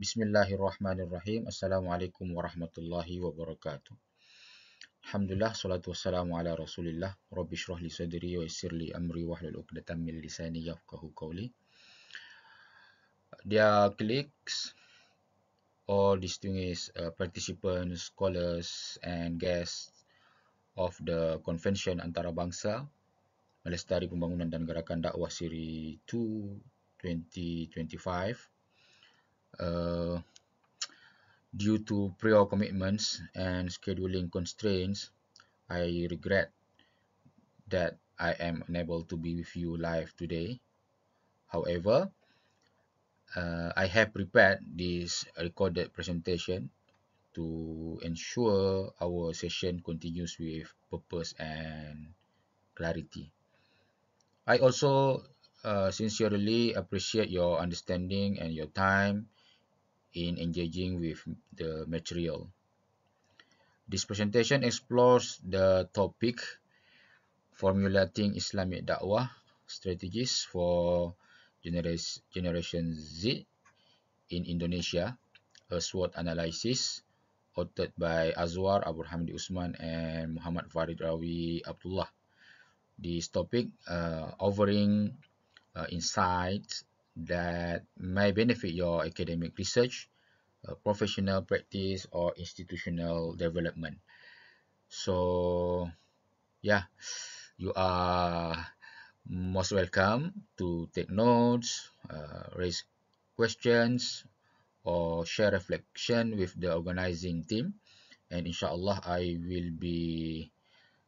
Bismillahirrahmanirrahim. Assalamualaikum warahmatullahi wabarakatuh. Alhamdulillah, salatu wassalamu ala rasulillah. Rabbi shrah li sadri wa yassir li amri wahlul 'uqdatam min lisani yafqahu qawli. Dear colleagues, all distinguished participants, scholars and guests of the Convention Antarabangsa Melestari Pembangunan dan Gerakan Dakwah Seri 2 2025. Due to prior commitments and scheduling constraints, I regret that I am unable to be with you live today. However, I have prepared this recorded presentation to ensure our session continues with purpose and clarity. I also sincerely appreciate your understanding and your time in engaging with the material. This presentation explores the topic formulating Islamic Da'wah strategies for Generation Z in Indonesia, a SWOT analysis authored by Azwar Abu Hamdi Usman and Muhammad Farid Rawi Abdullah. This topic offering insights that may benefit your academic research, professional practice, or institutional development. So, yeah, you are most welcome to take notes, raise questions, or share reflection with the organizing team. And inshallah, I will be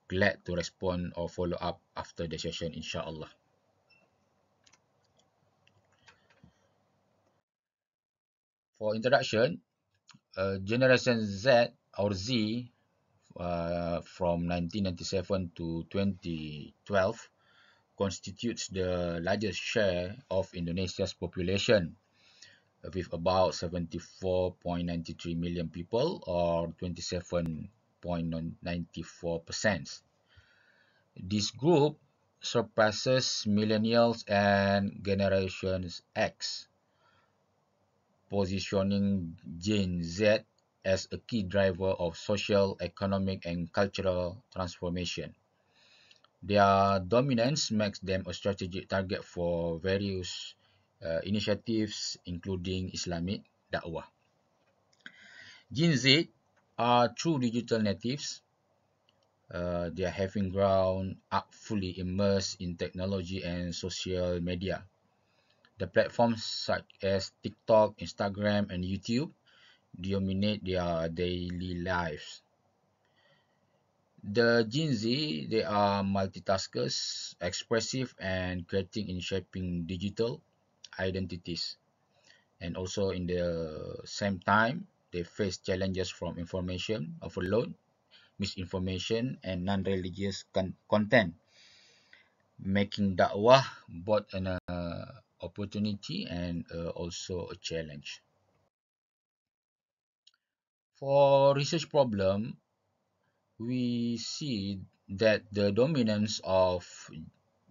glad to respond or follow up after the session, inshallah. For introduction, Generation Z or Z from 1997 to 2012 constitutes the largest share of Indonesia's population, with about 74.93 million people or 27.94%. This group surpasses millennials and Generation X, positioning Gen Z as a key driver of social, economic, and cultural transformation. Their dominance makes them a strategic target for various initiatives, including Islamic Da'wah. Gen Z are true digital natives. They are having grown up fully immersed in technology and social media. The platforms such as TikTok, Instagram, and YouTube dominate their daily lives. The Gen Z, they are multitaskers, expressive, and creating in shaping digital identities. And also in the same time, they face challenges from information overload, misinformation, and non-religious content, making da'wah both an opportunity and also a challenge. For research problem, we see that the dominance of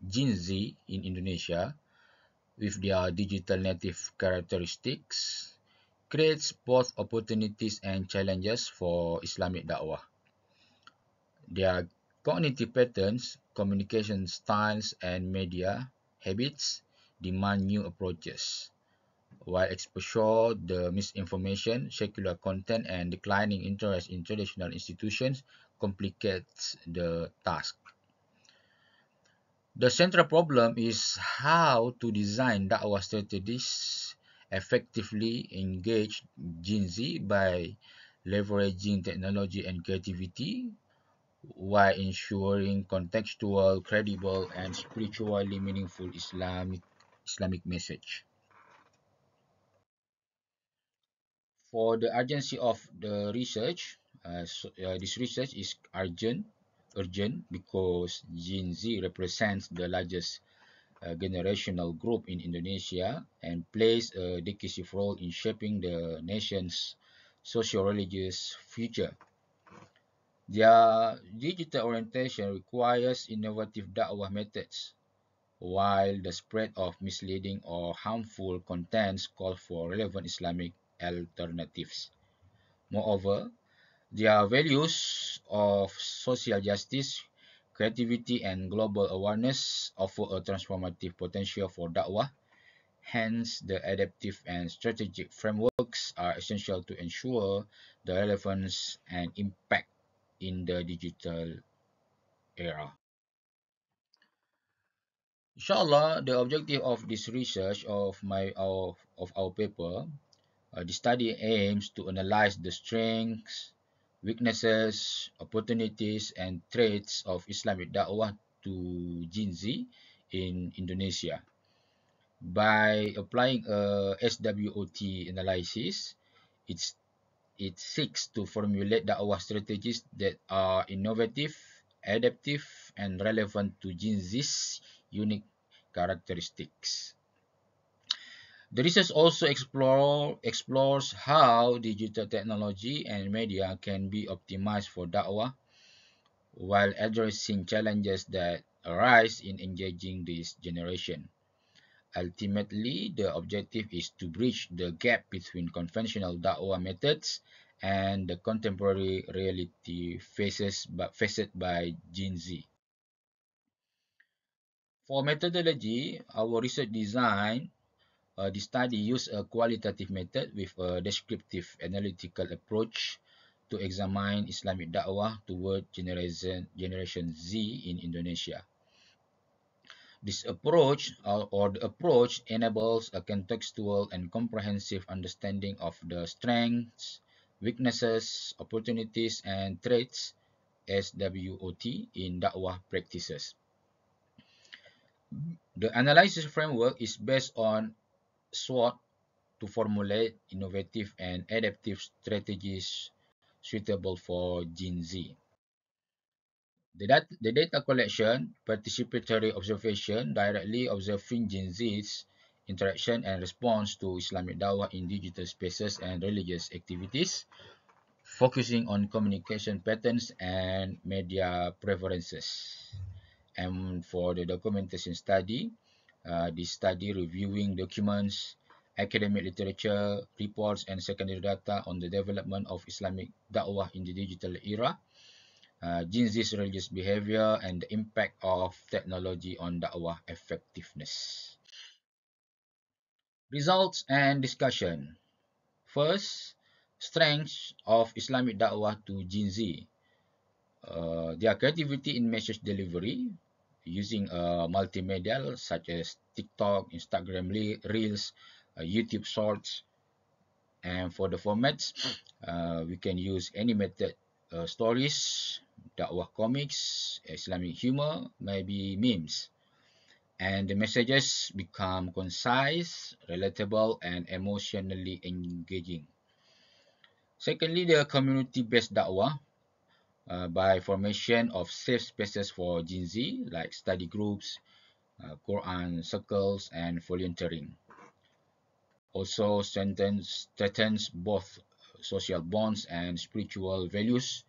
Gen Z in Indonesia with their digital native characteristics creates both opportunities and challenges for Islamic Da'wah. Their cognitive patterns, communication styles, and media habits demand new approaches, while exposure, the misinformation, secular content, and declining interest in traditional institutions complicates the task. The central problem is how to design da'wah strategies effectively engage Gen Z by leveraging technology and creativity while ensuring contextual, credible, and spiritually meaningful Islamic message. For the urgency of the research, this research is urgent because Gen Z represents the largest generational group in Indonesia and plays a decisive role in shaping the nation's socio-religious future. Their digital orientation requires innovative da'wah methods, while the spread of misleading or harmful contents call for relevant Islamic alternatives. Moreover, their values of social justice, creativity, and global awareness offer a transformative potential for da'wah. Hence, the adaptive and strategic frameworks are essential to ensure the relevance and impact in the digital era. Inshallah, the objective of this research of our paper, the study aims to analyze the strengths, weaknesses, opportunities, and traits of Islamic Da'wah to Gen Z in Indonesia. By applying a SWOT analysis, it's, it seeks to formulate Da'wah strategies that are innovative, adaptive, and relevant to Gen Z's unique characteristics. The research also explores how digital technology and media can be optimized for da'wah while addressing challenges that arise in engaging this generation. Ultimately, the objective is to bridge the gap between conventional da'wah methods and the contemporary reality faced by Gen Z. For methodology, our research design the study used a qualitative method with a descriptive analytical approach to examine Islamic da'wah toward Generation Z in Indonesia. This approach or the approach enables a contextual and comprehensive understanding of the strengths, weaknesses, opportunities, and traits SWOT in da'wah practices. The analysis framework is based on SWOT to formulate innovative and adaptive strategies suitable for Gen Z. The data collection, participatory observation, directly observing Gen Z's interaction and response to Islamic Dawah in digital spaces and religious activities, focusing on communication patterns and media preferences. And for the documentation study, this study reviewing documents, academic literature, reports, and secondary data on the development of Islamic Da'wah in the digital era, Gen Z's religious behavior, and the impact of technology on Da'wah effectiveness. Results and discussion. First, strengths of Islamic Da'wah to Gen Z. Their creativity in message delivery using multimedia such as TikTok, Instagram Reels, YouTube Shorts. And for the formats, we can use animated stories, dakwah comics, Islamic humor, maybe memes. And the messages become concise, relatable, and emotionally engaging. Secondly, the community-based dakwah by formation of safe spaces for Gen Z like study groups, Quran circles, and volunteering. Also strengthens both social bonds and spiritual values,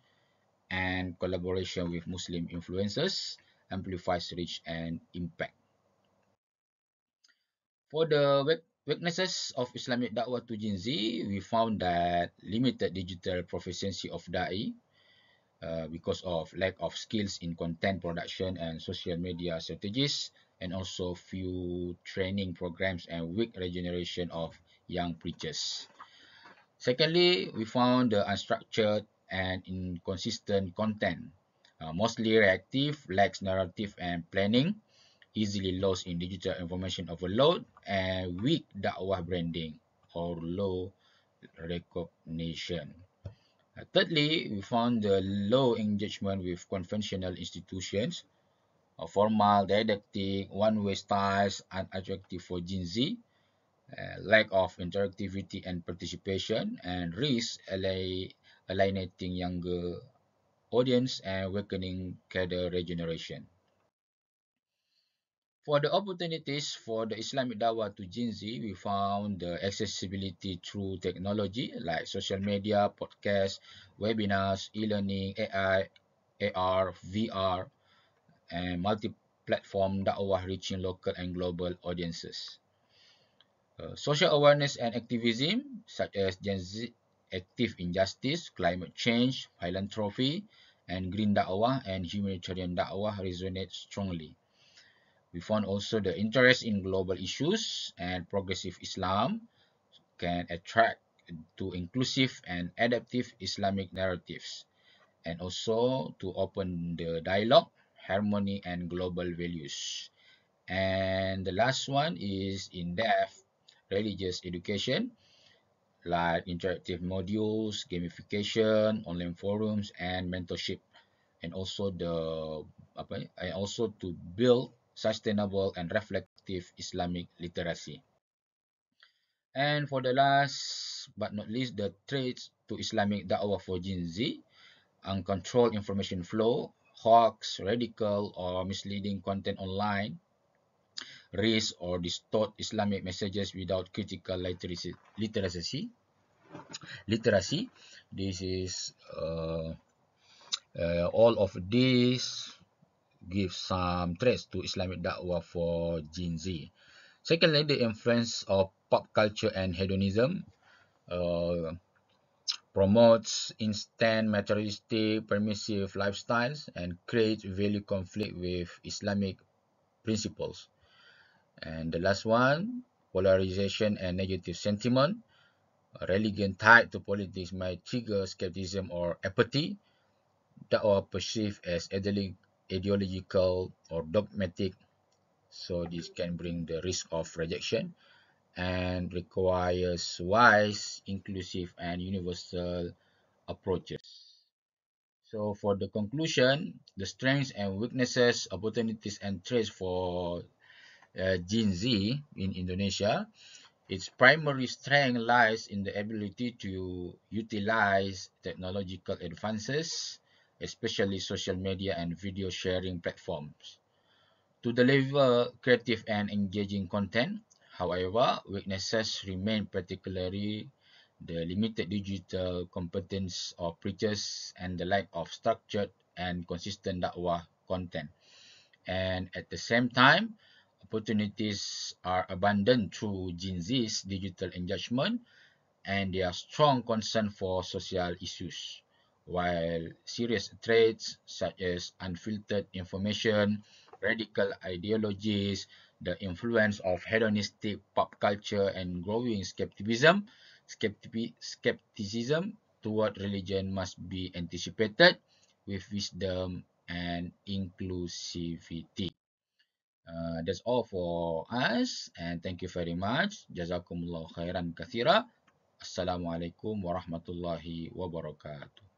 and collaboration with Muslim influencers amplifies reach and impact. For the weaknesses of Islamic Da'wah to Gen Z, we found that limited digital proficiency of Da'i because of lack of skills in content production and social media strategies, and also few training programs and weak regeneration of young preachers. Secondly, we found the unstructured and inconsistent content, mostly reactive, lacks narrative and planning, easily lost in digital information overload, and weak dakwah branding or low recognition. Thirdly, we found the low engagement with conventional institutions, formal, didactic, one-way styles, unattractive for Gen Z, lack of interactivity and participation, and risk alienating younger audience and weakening cadre regeneration. For the opportunities for the Islamic Dawah to Gen Z, we found the accessibility through technology like social media, podcasts, webinars, e-learning, AI, AR, VR, and platform dakwah reaching local and global audiences. Social awareness and activism, such as Gen Z active in justice, climate change, philanthropy, and green dakwah and humanitarian dakwah resonate strongly. We found also the interest in global issues and progressive Islam can attract to inclusive and adaptive Islamic narratives, and also to open the dialogue, harmony, and global values. And the last one is in-depth religious education, like interactive modules, gamification, online forums, and mentorship, and also and also to build sustainable and reflective Islamic literacy. And for the last but not least, the threats to Islamic da'wah for Gen Z: uncontrolled information flow, hoax, radical or misleading content online, raise or distort Islamic messages without critical literacy. This is all of these give some threats to Islamic da'wah for Gen Z. Secondly, the influence of pop culture and hedonism uh, promotes instant materialistic permissive lifestyles and creates value conflict with Islamic principles. And the last one, polarization and negative sentiment. Religion tied to politics might trigger skepticism or apathy that are perceived as ideological or dogmatic. So this can bring the risk of rejection and requires wise, inclusive, and universal approaches. So for the conclusion, the strengths and weaknesses, opportunities and threats for Gen Z in Indonesia. Its primary strength lies in the ability to utilize technological advances, especially social media and video sharing platforms, to deliver creative and engaging content. However, weaknesses remain, particularly the limited digital competence of preachers and the lack of structured and consistent dakwah content. And at the same time, opportunities are abundant through Gen Z's digital engagement and their strong concern for social issues, while serious threats such as unfiltered information, radical ideologies, the influence of hedonistic pop culture, and growing skepticism toward religion must be anticipated with wisdom and inclusivity. That's all for us, and thank you very much. Jazakumullah khairan kathira. Assalamualaikum warahmatullahi wabarakatuh.